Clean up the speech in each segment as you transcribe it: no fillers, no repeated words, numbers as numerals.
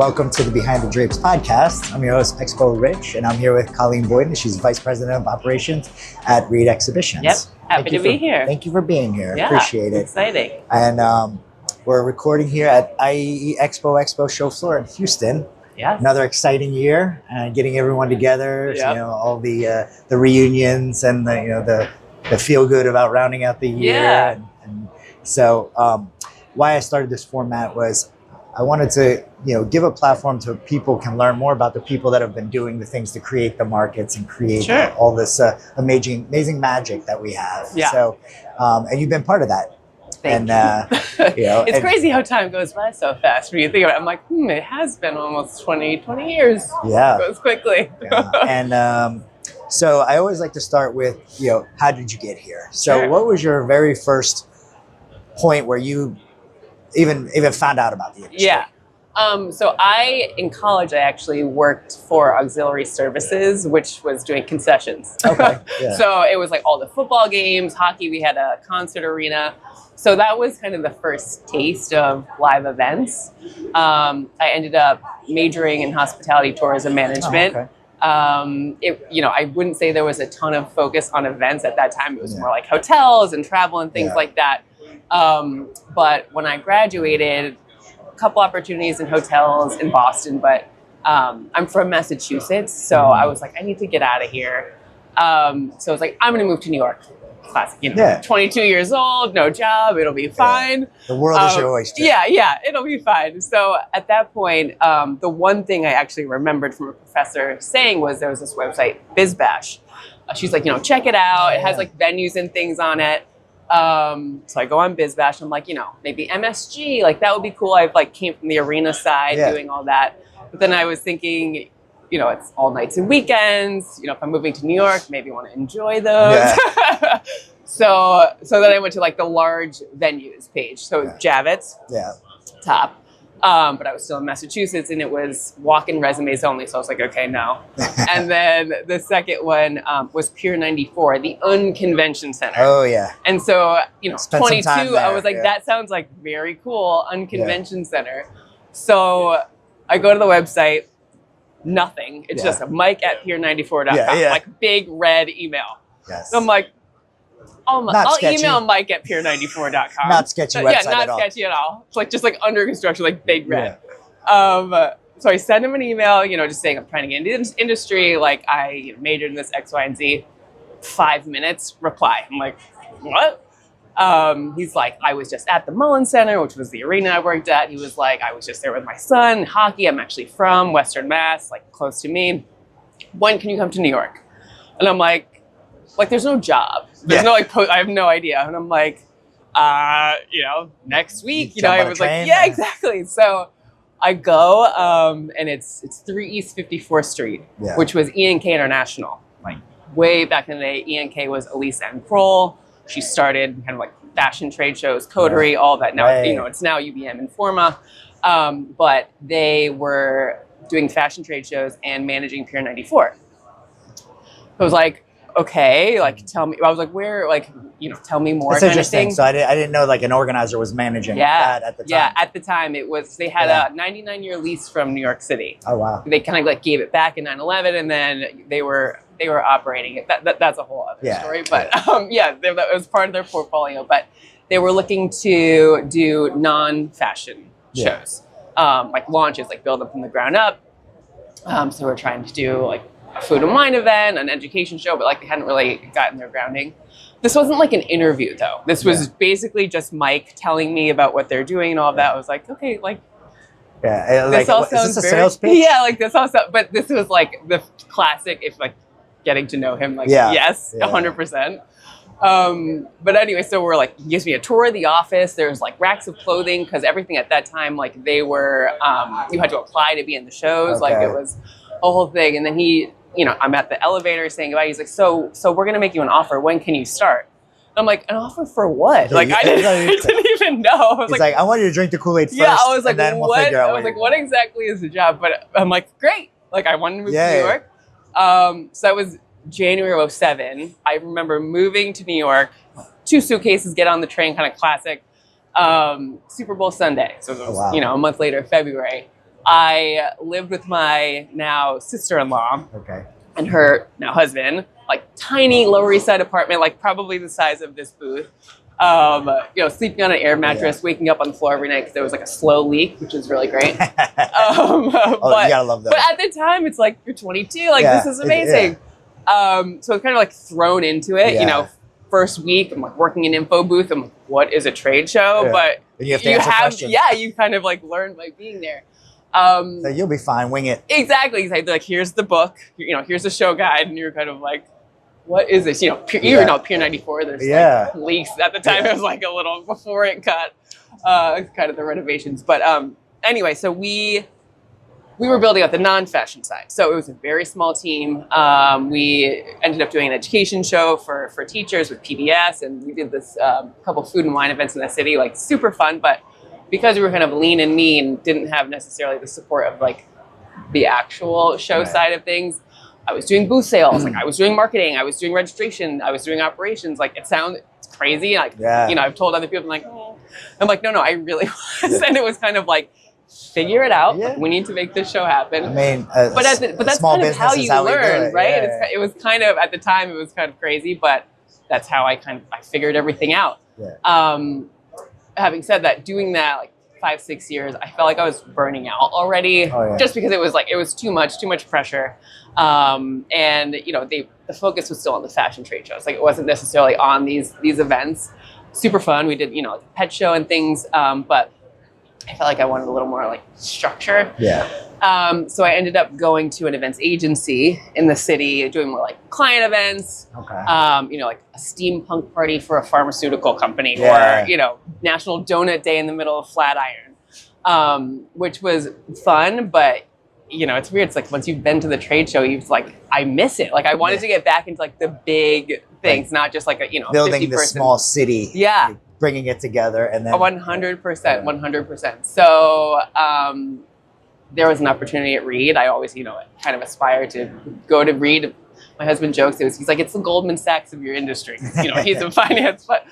Welcome to the Behind the Drapes podcast. I'm your host, Expo Rich, and I'm here with Colleen Boyden. She's Vice President of Operations at Reed Exhibitions. Yep, happy to be here. Thank you for being here. Yeah, appreciate it. Exciting. And we're recording here at EXPO EXPO show floor in Houston. Yeah. Another exciting year, getting everyone together. Yep. All the reunions and the feel good about rounding out the year. Yeah. And so why I started this format was I wanted to give a platform so people can learn more about the people that have been doing the things to create the markets and create all this amazing magic that we have. Yeah. So and you've been part of that. Thank you. It's crazy how time goes by so fast when you think about it. I'm like, it has been almost 20 years. Yeah. It goes quickly. Yeah. And so I always like to start with, how did you get here? So what was your very first point where you even found out about the industry? Yeah. So in college, I actually worked for auxiliary services, which was doing concessions. Okay. Yeah. So it was like all the football games, hockey, we had a concert arena. So that was kind of the first taste of live events. I ended up majoring in hospitality tourism management. Oh, okay. I wouldn't say there was a ton of focus on events at that time. It was more like hotels and travel and things like that. But when I graduated, a couple opportunities in hotels in Boston, but I'm from Massachusetts, so I was like, I need to get out of here. So I was like, I'm going to move to New York. Classic, 22 years old, no job, it'll be fine. The world is your oyster. Yeah, it'll be fine. So at that point, the one thing I actually remembered from a professor saying was there was this website, BizBash. She's like, check it out. It has like venues and things on it. So I go on BizBash. I'm like, maybe MSG, like that would be cool. I came from the arena side doing all that. But then I was thinking, it's all nights and weekends. If I'm moving to New York, maybe I want to enjoy those. Yeah. So then I went to the large venues page. So Javits, top. But I was still in Massachusetts and it was walk-in resumes only. So I was like, okay, no. And then the second one was Pier 94, the Unconvention Center. Oh, yeah. And so, 22, I was like, that sounds like very cool, Unconvention Center. So I go to the website, nothing. It's just Mike at pier94.com, like big red email. Yes. So I'm like, I'll email Mike at pier94.com. Not sketchy website not at all. sketchy at all. It's just under construction, big red. Yeah. So I send him an email, just saying I'm trying to get into this industry. I majored in this X, Y, and Z. 5 minutes, reply. I'm like, what? He's like, I was just at the Mullen Center, which was the arena I worked at. He was like, I was just there with my son, hockey. I'm actually from Western Mass, close to me. When can you come to New York? And I'm like, there's no job. There's no I have no idea. And I'm like, next week. I was like, yeah, exactly. So I go, and it's 3 East 54th Street, which was E&K International. Way back in the day, E&K was Elise M. Kroll. She started kind of fashion trade shows, coterie, all that. Now, it's now UBM and Forma. But they were doing fashion trade shows and managing Pier 94. So I was like, okay, tell me. I was like, where, tell me more. That's interesting. So I didn't know an organizer was managing that at the time. Yeah, at the time it was. They had a 99-year lease from New York City. Oh wow. They kind of gave it back in 9/11, and then they were operating it. That's a whole other story. But that was part of their portfolio. But they were looking to do non-fashion shows, launches, build them from the ground up. So we're trying to do a food and wine event, an education show, but they hadn't really gotten their grounding. This wasn't an interview though. This was basically just Mike telling me about what they're doing and all of that. I was like, okay, this all sounds is this a sales pitch? Yeah, this all sounds, but this was the classic, if getting to know him, yes, 100%. But anyway, so we're he gives me a tour of the office. There's racks of clothing, because everything at that time, they were, you had to apply to be in the shows. Okay. It was a whole thing. And then he, I'm at the elevator saying goodbye. He's like, so we're going to make you an offer. When can you start? And I'm like, an offer for what? I didn't even know. I was like, I want you to drink the Kool-Aid first. Yeah, I was like, and then what? We'll figure out I was like, what exactly is the job? But I'm like, great. I wanted to move to New York. So that was January of 2007. I remember moving to New York, 2 suitcases, get on the train, kind of classic. Super Bowl Sunday. So it was, a month later, February. I lived with my now sister-in-law Okay. and her now husband, like tiny Lower East Side apartment, like probably the size of this booth. Sleeping on an air mattress, waking up on the floor every night because there was like a slow leak, which is really great. You gotta love that. But at the time, it's like, you're 22, like this is amazing. So it's kind of like thrown into it, first week, I'm like working in info booth. I'm like, what is a trade show? But and you have to answer questions. You kind of like learn by being there. So you'll be fine, wing it. Exactly. Like, here's the book, here's the show guide, and you're kind of like, what is this? Pier 94, there's like leaks. At the time, it was like a little before it got kind of the renovations. But anyway, so we were building out the non-fashion side. So it was a very small team. We ended up doing an education show for teachers with PBS, and we did this couple food and wine events in the city, like super fun. But because we were kind of lean and mean, didn't have necessarily the support of like the actual show side of things. I was doing booth sales, like I was doing marketing, I was doing registration, I was doing operations. Like it's crazy. Like I've told other people, I'm like, no, I really was. And it was kind of like, figure it out. Like, we need to make this show happen. I mean, but that's kind of how you learn, right? It was kind of, at the time, it was kind of crazy, but that's how I figured everything out. Having said that, doing that like 5-6 years, I felt like I was burning out already, just because it was too much pressure. And the focus was still on the fashion trade shows. Like it wasn't necessarily on these events. Super fun. We did, a pet show and things, but I felt like I wanted a little more like structure. So I ended up going to an events agency in the city, doing more like client events. Like a steampunk party for a pharmaceutical company, or National Donut Day in the middle of Flatiron, which was fun. But it's weird. It's like once you've been to the trade show, you've like, I miss it. Like I wanted to get back into like the big things, not just like a building the small city. Yeah. Bringing it together, and then 100%. So there was an opportunity at Reed. I always, kind of aspire to go to Reed. My husband jokes, he's like, it's the Goldman Sachs of your industry. He's in finance, but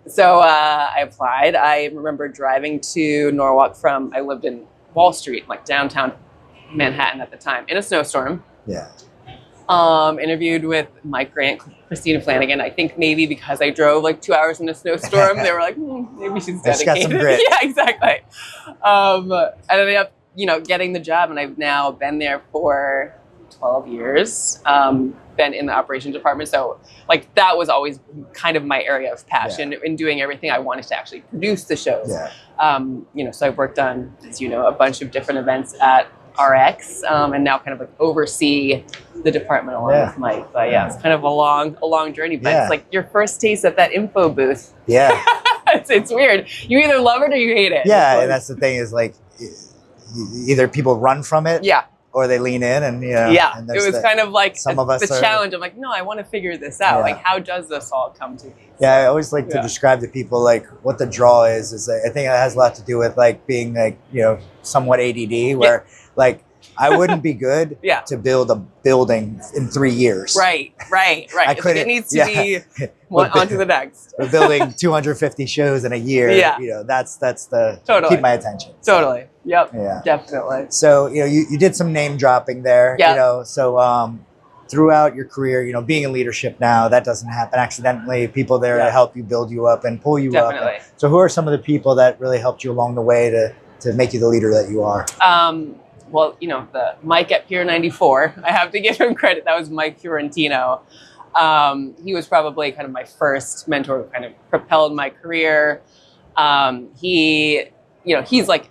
so I applied. I remember driving to Norwalk I lived in Wall Street, like downtown Manhattan at the time, in a snowstorm. Interviewed with Mike Grant, Christina Flanagan. I think maybe because I drove like 2 hours in a snowstorm, they were like, maybe she's dedicated. She's got some grit. Yeah, exactly. And I ended up, getting the job, and I've now been there for 12 years. Been in the operations department. So like that was always kind of my area of passion in doing everything. I wanted to actually produce the shows. So I've worked on, as a bunch of different events at RX, and now kind of like oversee the department along with Mike. But it's kind of a long journey. But it's like your first taste at that info booth. It's weird. You either love it or you hate it. And that's the thing is like, either people run from it. Or they lean in, and and it was kind of like some of us the challenge. I'm like, no, I want to figure this out. Like, how does this all come to be? I always like to describe to people like what the draw is. I think it has a lot to do with like being like somewhat ADD, where like I wouldn't be good to build a building in 3 years. Right. I couldn't. It needs to be on to the next. We're building 250 shows in a year. That's the keep my attention. Totally. Yep. Definitely. So you did some name dropping there. So throughout your career, being in leadership now, that doesn't happen accidentally. People there to help you, build you up, and pull you up. So who are some of the people that really helped you along the way to make you the leader that you are? Well, the Mike at Pier 94, I have to give him credit. That was Mike Fiorentino. He was probably kind of my first mentor who kind of propelled my career. He's like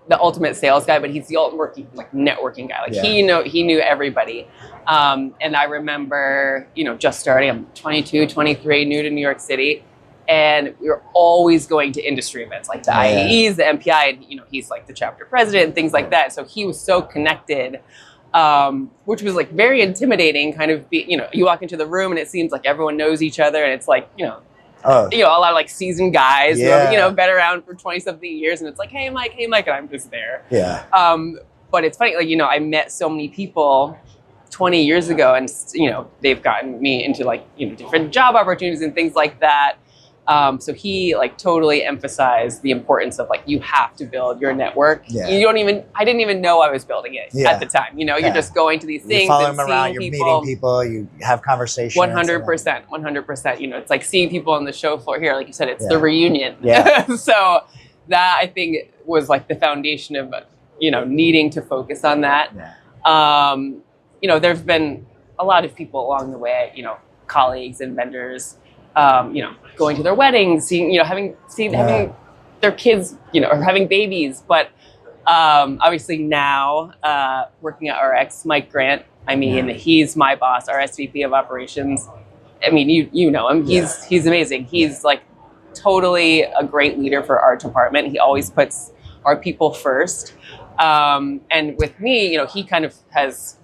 the ultimate sales guy, but he's the ultimate like networking guy. Like he knew everybody. And I remember, just starting, I'm 22, 23, new to New York City. And we were always going to industry events like the IAEs, the MPI, and he's like the chapter president and things like that. So he was so connected, which was like very intimidating. Kind of, you walk into the room and it seems like everyone knows each other, and it's like a lot of like seasoned guys who have been around for 20-something years, and it's like, hey Mike, and I'm just there. But it's funny, like I met so many people 20 years ago, and they've gotten me into like different job opportunities and things like that. So he like totally emphasized the importance of like, you have to build your network. Yeah. I didn't even know I was building it at the time. You know, you're just going to these things, following and them around, seeing you're people. meeting people, you have conversations. 100%. You know, it's like seeing people on the show floor here. Like you said, it's the Yeah. reunion. Yeah. So that I think was like the foundation of, you know, needing to focus on that. Yeah. You know, there've been a lot of people along the way, you know, colleagues and vendors, you know, going to their weddings, seeing, you know, having their kids, you know, or having babies. But obviously now, working at RX, Mike Grant, I mean, he's my boss, our SVP of operations. I mean, you know him. He's amazing. He's like totally a great leader for our department. He always puts our people first. And with me, you know, he kind of has,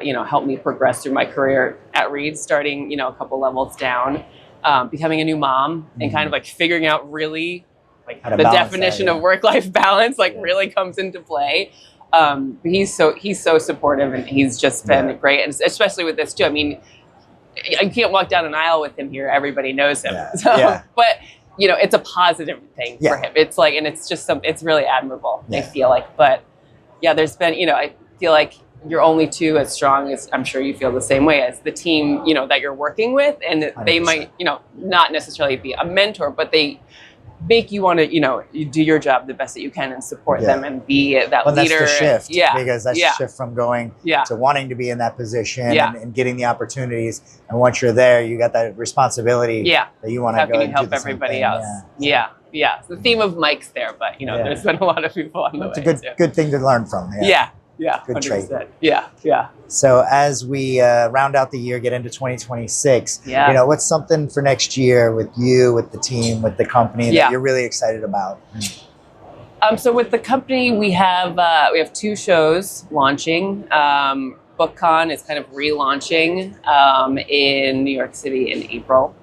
you know, helped me progress through my career at Reed, starting, you know, a couple levels down, becoming a new mom, and kind of like figuring out really like the definition of work-life balance, like really comes into play. He's so supportive, and he's just been great. And especially with this too. I mean, you can't walk down an aisle with him here. Everybody knows him. But you know, it's a positive thing for him. It's like, and it's just it's really admirable. I feel like, but yeah, there's been, you know, I feel like you're only two as strong as, I'm sure you feel the same way, as the team, you know, that you're working with. And 100%. They might, you know, not necessarily be a mentor, but they make you want to, you know, you do your job the best that you can and support them and be that leader. That's the shift. Yeah. Because that's the shift from going to wanting to be in that position and getting the opportunities. And once you're there, you got that responsibility that you want to go and and help do the everybody same else. thing. Yeah. The theme of Mike's there, but you know, there's been a lot of people on the way. It's a good thing to learn from. Yeah. Good 100%. trait. Yeah. So as we round out the year, get into 2026, you know, what's something for next year with you, with the team, with the company that you're really excited about? So with the company, we have 2 shows launching. BookCon is kind of relaunching in New York City in April.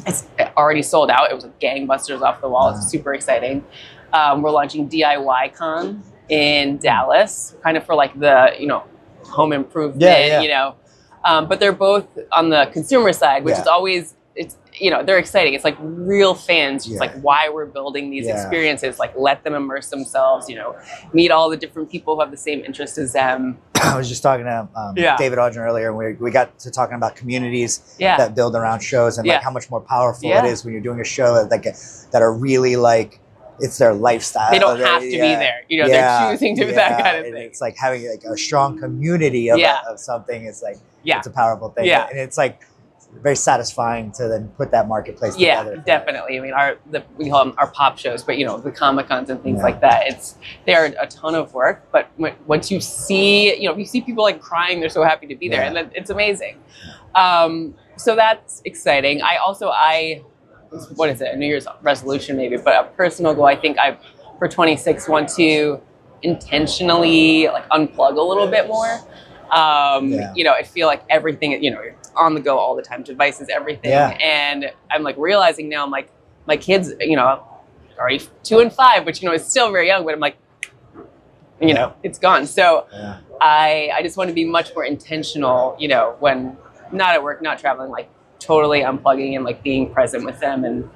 It's already sold out. It was gangbusters off the wall. It's super exciting. We're launching DIY Con in Dallas, kind of for like the, you know, home improvement, you know, but they're both on the consumer side, which is always, it's, you know, they're exciting. It's like real fans, just like why we're building these experiences, like let them immerse themselves, you know, meet all the different people who have the same interest as them. I was just talking to David Audrin earlier, and we got to talking about communities that build around shows, and like how much more powerful it is when you're doing a show that are really like, it's their lifestyle. They don't have to be there. You know, they're choosing to be that kind of thing. It's like having like a strong community of something. It's like, it's a powerful thing. And it's like very satisfying to then put that marketplace together. Yeah, definitely. I mean, we call them our pop shows, but you know, the Comic-Cons and things like that, they are a ton of work, but once you see, you know, you see people like crying, they're so happy to be there, and it's amazing. So that's exciting. What is it, a New Year's resolution maybe, but a personal goal, I think for 26 want to intentionally like unplug a little bit more. You know, I feel like everything, you know, you're on the go all the time, devices, everything. And I'm like realizing now, I'm like, my kids, you know, are 2 and 5, which, you know, is still very young, but I'm like, you know, it's gone. So I just want to be much more intentional, you know, when not at work, not traveling, like totally unplugging and like being present with them. And,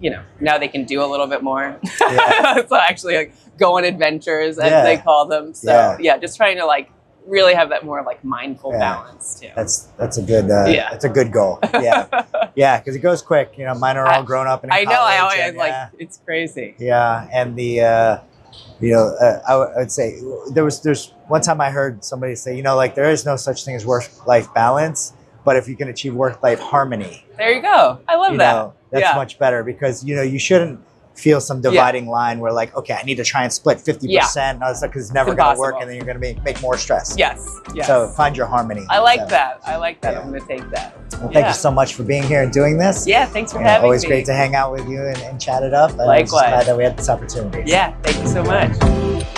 you know, now they can do a little bit more. So actually like go on adventures as they call them. So just trying to like really have that more like mindful balance too. That's a good that's a good goal. Because it goes quick. You know, mine are all grown up and in college. I always like it's crazy. And the you know, I would say there's one time I heard somebody say, you know, like there is no such thing as work-life balance, but if you can achieve work-life harmony. There you go. I love that. Know, that's much better, because, you know, you shouldn't feel some dividing line where like, okay, I need to try and split 50%. Because it's never going to work, and then you're going to make more stress. Yes. So find your harmony. I like that. I'm going to take that. Well, thank you so much for being here and doing this. Yeah, thanks for having me. Always great to hang out with you and chat it up. Likewise. I'm just glad that we had this opportunity. Yeah, thank you so much.